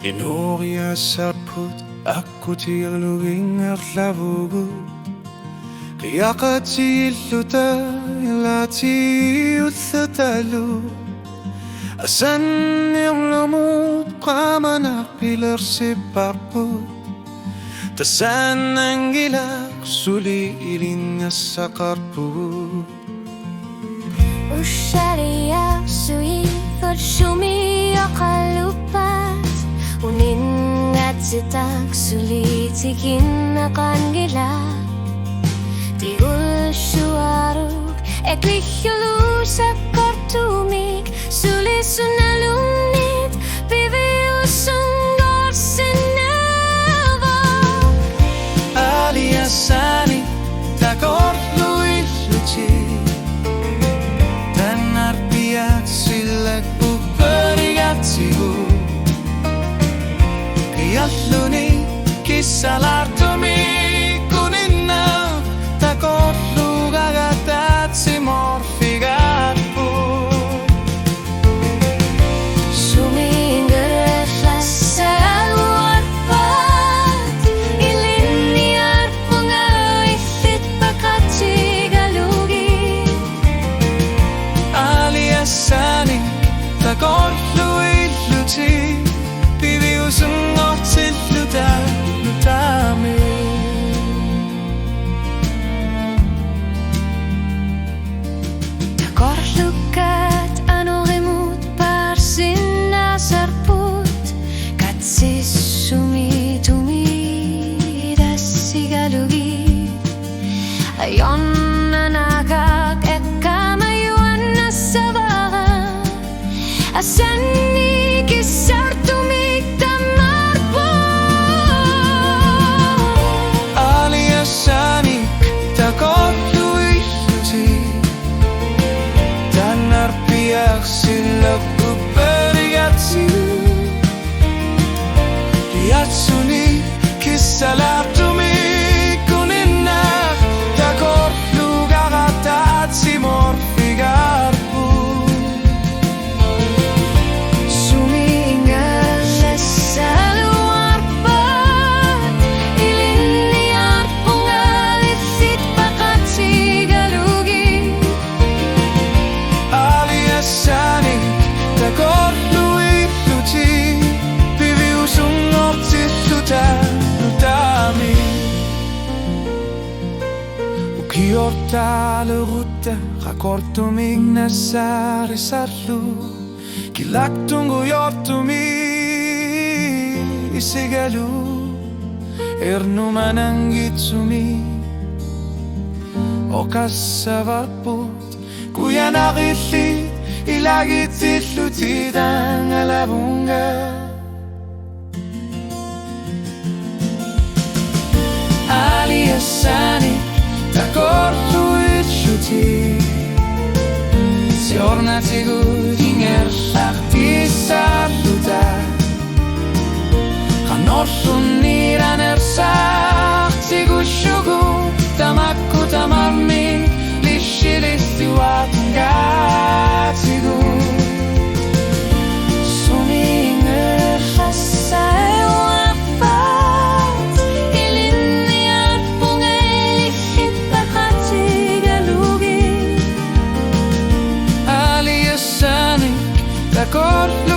Inuria sarput akku tiirlugin erlavugu Qiaqatiilluta ilaatiullutalu Asannirlumut qamanaqpilersipparput Tasannangilaq suliilinnassaqarput Usharia sui forshumi aqalupat Uningat sitak sulitikin naqangila Tiul shuaruk eklihyulu sakartumik Sulisunalunit piviusungor sinelva Aliasani takorluilluti Qiyalluni kissalartumi kuninna takorlugagatatsi morfigarpu Sumingerflassaluarpat Iliniarpunga illit pakatigalugi Aliasani takorluilluti Piviusungortillutami Takorlukat anorimut parsinna sarput Katsissumi tumidassigalugi Ayonnanakak ekkamayuannassavara Asanni kissartumik tamarpu Aliasanik takorluilluti Tanarpiaqsillaquperigatsi Riatsuni kissalartumi kuninna takorlugagatatsi morfigarpu Kiortale rutte rakortumig nassari sarlu Kilaktungu jortumi isigalu Ernumanangitsumi Okassavarput Kuyanaqillit ilagitillutidan alavunga Aliasani takorluilluti Siornatigu ingerlaqtissalluta Qanorlunniran ersaqtigushugu Tamakku tamarmi lishilistiwatngatigu Takorlu